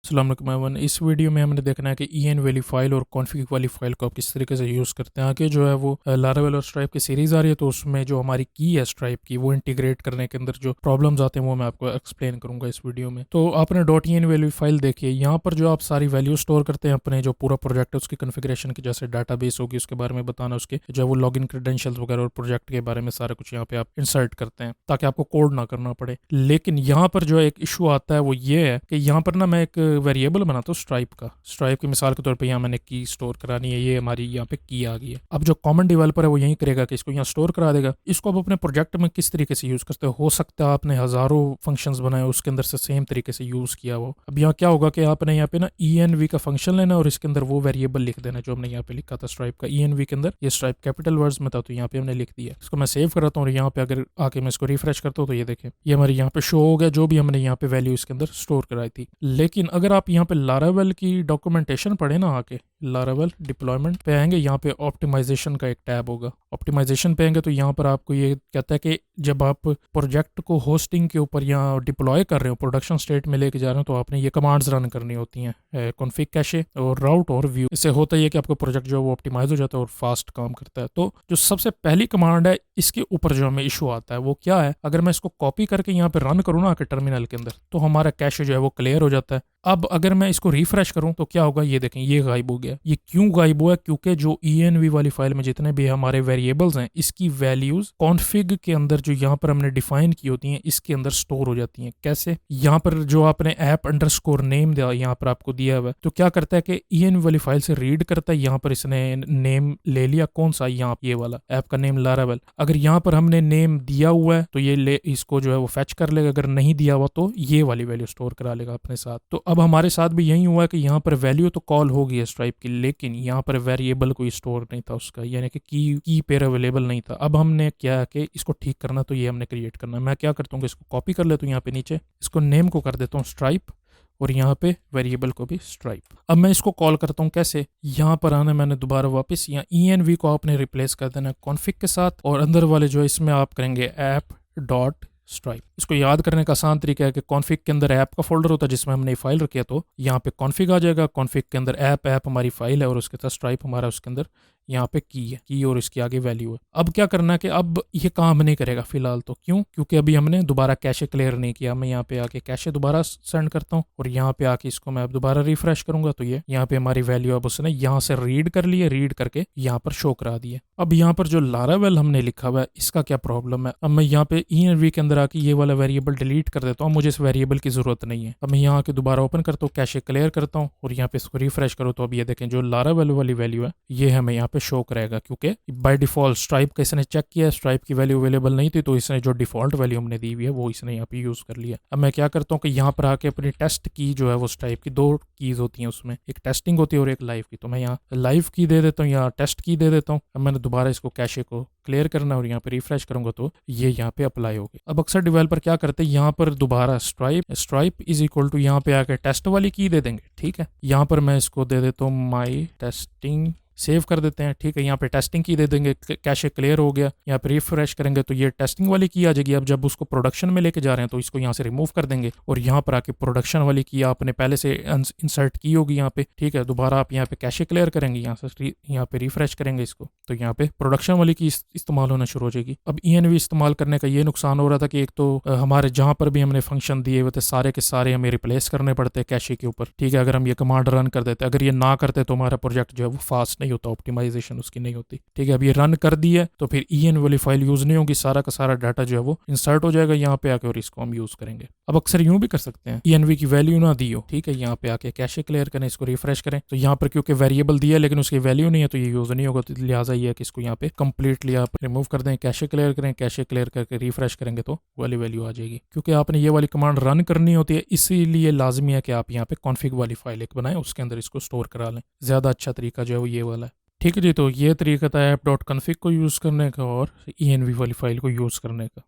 अस्सलाम वालेकुम एवरीवन। इस वीडियो में हमने देखना है कि EN वाली फाइल और कॉन्फ़िग वाली फाइल को आप किस तरीके से यूज़ करते हैं। आगे जो है वो लारावेल और स्ट्राइप की सीरीज़ आ रही है, तो उसमें जो हमारी की है स्ट्राइप की, वो इंटीग्रेट करने के अंदर जो प्रॉब्लम्स आते हैं वो मैं आपको एक्सप्लेन करूंगा इस वीडियो में। तो आपने .en वाली फाइल देखी है, यहाँ पर जो आप सारी वैल्यू स्टोर करते हैं अपने जो पूरा प्रोजेक्ट है उसकी कन्फिग्रेशन की, जैसे डाटाबेस होगी उसके बारे में बताना, उसके जो है वो लॉगिन क्रेडेंशियल्स वगैरह और प्रोजेक्ट के बारे में सारा कुछ यहाँ पे आप इंसर्ट करते हैं ताकि आपको कोड ना करना पड़े। लेकिन यहाँ पर जो एक इशू आता है वो ये है कि यहाँ पर ना मैं एक वेरिएबल बनाता हूँ स्ट्राइप की मिसाल के तौर पे यहाँ मैंने की स्टोर करानी है, ये हमारी यहाँ पे की आ गई है। अब जो कॉमन डेवलपर है वो यही करेगा कि इसको यहाँ स्टोर करा देगा। इसको अब अपने प्रोजेक्ट में किस तरीके से यूज करते हो सकता है आपने हजारों फंक्शंस बनाए, उसके अंदर से सेम तरीके से यूज किया हो। अब यहाँ क्या होगा कि आपने यहाँ पे ना env का फंक्शन लेना और इसके अंदर वो वेरिएबल लिख देना जो हमने यहाँ पे लिखा था स्ट्राइप का। env के अंदर ये स्ट्राइप कैपिटल वर्ड्स में था तो यहाँ पे हमने लिख दिया। इसको मैं सेव कराता हूँ और यहाँ पे अगर आके मैं इसको रिफ्रेश करता हूँ तो ये देखें ये हमारे यहाँ पे शो हो गया जो भी हमने यहाँ पे वैल्यू इसके अंदर स्टोर कराई थी। लेकिन अगर आप यहाँ पे लारावेल की डॉक्यूमेंटेशन पढ़े ना, आके लारावेल डिप्लॉयमेंट पे आएंगे, यहाँ पे ऑप्टिमाइजेशन का एक टैब होगा। ऑप्टिमाइजेशन पे आएंगे तो यहाँ पर आपको ये कहता है कि जब आप प्रोजेक्ट को होस्टिंग के ऊपर यहाँ डिप्लॉय कर रहे हो, प्रोडक्शन स्टेट में लेके जा रहे हो, तो आपने ये कमांड्स रन करनी होती हैं, कॉन्फिग कैशे और राउट और व्यू। इससे होता है कि आपका प्रोजेक्ट जो है वो ऑप्टिमाइज हो जाता है और फास्ट काम करता है। तो जो सबसे पहली कमांड है इसके ऊपर जो हमें इशू आता है वो क्या है, अगर मैं इसको कॉपी करके यहाँ पे रन करूँ ना आके टर्मिनल के अंदर, तो हमारा कैशे जो है वो क्लियर हो जाता है। अब अगर मैं इसको रिफ्रेश करूं तो क्या होगा, ये देखें ये गायब हो गया। ये क्यों गायब हुआ है? क्योंकि जो env वाली फाइल में जितने भी हमारे वेरिएबल्स हैं इसकी वैल्यूज कॉन्फ़िग के अंदर जो यहाँ पर हमने डिफाइन की होती हैं इसके अंदर स्टोर हो जाती हैं। कैसे? यहाँ पर जो आपने ऐप अंडरस्कोर नेम दिया यहाँ पर आपको दिया हुआ है, तो क्या करता है कि env वाली फाइल से रीड करता है। यहाँ पर इसने नेम ले लिया, कौन सा, यहाँ ये वाला ऐप का नेम लारावेल। अगर यहाँ पर हमने नेम दिया हुआ है तो ये इसको जो है वो फैच कर लेगा, अगर नहीं दिया हुआ तो ये वाली वैल्यू स्टोर करा लेगा अपने साथ। तो अब हमारे साथ भी यही हुआ कि यहाँ पर वैल्यू तो कॉल हो गई है स्ट्राइप की, लेकिन यहाँ पर वेरिएबल कोई स्टोर नहीं था उसका, यानी कि की पेयर अवेलेबल नहीं था। अब हमने क्या है कि इसको ठीक करना, तो ये हमने क्रिएट करना। मैं क्या करता हूँ इसको कॉपी कर लेता हूँ, यहाँ पे नीचे इसको नेम को कर देता हूँ स्ट्राइप और यहाँ पे वेरिएबल को भी स्ट्राइप। अब मैं इसको कॉल करता हूँ कैसे, यहाँ पर आना मैंने दोबारा वापस यहाँ env को आपने रिप्लेस कर देना कॉन्फिग के साथ और अंदर वाले जो इसमें आप करेंगे ऐप डॉट स्ट्राइप। इसको याद करने का आसान तरीका है कि कॉन्फिग के अंदर ऐप का फोल्डर होता है जिसमें हमने फाइल रखी है, तो यहाँ पे कॉन्फिग आ जाएगा, कॉन्फिग के अंदर ऐप हमारी फाइल है और उसके साथ स्ट्राइप हमारा उसके अंदर यहाँ पे की है, की और इसके आगे वैल्यू है। अब क्या करना है कि अब ये काम नहीं करेगा फिलहाल, तो क्यों? क्योंकि अभी हमने दोबारा कैशे क्लियर नहीं किया। मैं यहाँ पे आके कैशे दोबारा सेंड करता हूँ और यहाँ पे आके इसको मैं अब दोबारा रिफ्रेश करूंगा तो ये यहाँ पे हमारी वैल्यू अब उसने यहाँ से रीड कर ली है, रीड करके यहाँ पर शो करा दी है। अब यहाँ पर जो लारावेल हमने लिखा हुआ है इसका क्या प्रॉब्लम है? अब मैं यहाँ पे env के अंदर आके ये वाला वेरिएबल डिलीट कर देता हूँ, मुझे इस वेरिएबल की जरूरत नहीं है। अब मैं यहाँ आके दोबारा ओपन करता हूँ, कैशे क्लियर करता हूँ और यहाँ पे इसको रिफ्रेश करो तो अब ये देखें जो लारावेल वाली वैल्यू है ये हमें यहाँ पे शो करेगा, क्योंकि बाय डिफॉल्ट स्ट्राइप का इसने चेक किया, स्ट्राइप की वैल्यू अवेलेबल नहीं थी तो इसने जो डिफॉल्ट वैल्यू हमने दी हुई है वो इसने यहाँ पे यूज कर लिया। अब मैं क्या करता हूँ कि यहाँ पर आके अपनी टेस्ट की जो है वो स्ट्राइप की दो कीज होती हैं, उसमें एक टेस्टिंग होती है और एक लाइव की, तो मैं यहाँ लाइव की दे देता हूँ या टेस्ट की दे देता हूँ। अब मैंने दोबारा इसको कैशे को क्लियर करना और यहाँ पे रिफ्रेश करूंगा तो ये यहाँ पे अप्लाई होगी। अब अक्सर डेवलपर क्या करते हैं, यहाँ पर दोबारा स्ट्राइप इज इक्वल टू यहाँ पे आके टेस्ट वाली की दे देंगे। ठीक है, यहाँ पर मैं इसको दे देता हूँ माई टेस्टिंग, सेव कर देते हैं। ठीक है, यहाँ पे टेस्टिंग की दे देंगे, कैशे क्लियर हो गया। यहाँ पे रिफ्रेश करेंगे तो ये टेस्टिंग वाली की आ जाएगी। अब जब उसको प्रोडक्शन में लेके जा रहे हैं तो इसको यहाँ से रिमूव कर देंगे और यहाँ पर आके प्रोडक्शन वाली की आपने पहले से इंसर्ट की होगी यहाँ पे। ठीक है, दोबारा आप यहाँ पे कैशे क्लियर करेंगे, यहाँ से यहाँ पे रिफ्रेश करेंगे इसको तो यहाँ पे प्रोडक्शन वाली की इस्तेमाल होना शुरू हो जाएगी। अब env इस्तेमाल करने का ये नुकसान हो रहा था कि एक तो हमारे जहाँ पर भी हमने फंक्शन दिए हुए थे सारे के सारे हमें रिप्लेस करने पड़ते हैं कैशे के ऊपर। ठीक है, अगर हम ये कमांड रन कर देते, अगर ये ना करते तो हमारा प्रोजेक्ट जो है वो फास्ट नहीं होता, ऑप्टिमाइजेशन उसकी नहीं होती। ठीक है, अब ये रन कर दी है तो फिर env वाली फाइल यूज नहीं होगी, सारा का सारा डाटा जो है वो इंसर्ट हो जाएगा यहाँ पे आके और इसको हम यूज करेंगे। अब अक्सर यूं भी कर सकते हैं, env की वैल्यू ना दी हो, ठीक है, यहाँ पे आके कैशे क्लियर करें, इसको रिफ्रेश करें तो यहाँ पर क्योंकि वेरिएबल दिया लेकिन उसकी वैल्यू नहीं है तो ये यूज नहीं होगा, तो लिहाजा ये है कि इसको यहाँ पे कंप्लीटली आप रिमूव कर दें, कैशे क्लियर करें, कैशे क्लियर करके रिफ्रेश करेंगे तो वाली वैल्यू आ जाएगी। क्योंकि आपने ये वाली कमांड रन करनी होती है इसीलिए लाजमी है कि आप यहाँ पे कॉन्फिग वाली फाइल एक बनाएं, उसके अंदर इसको स्टोर करा लें। ज्यादा अच्छा तरीका जो है वो ये वाला है। ठीक है जी, तो ये तरीका था ऐप डॉट कॉन्फिग को यूज़ करने का और env वाली फाइल को यूज़ करने का।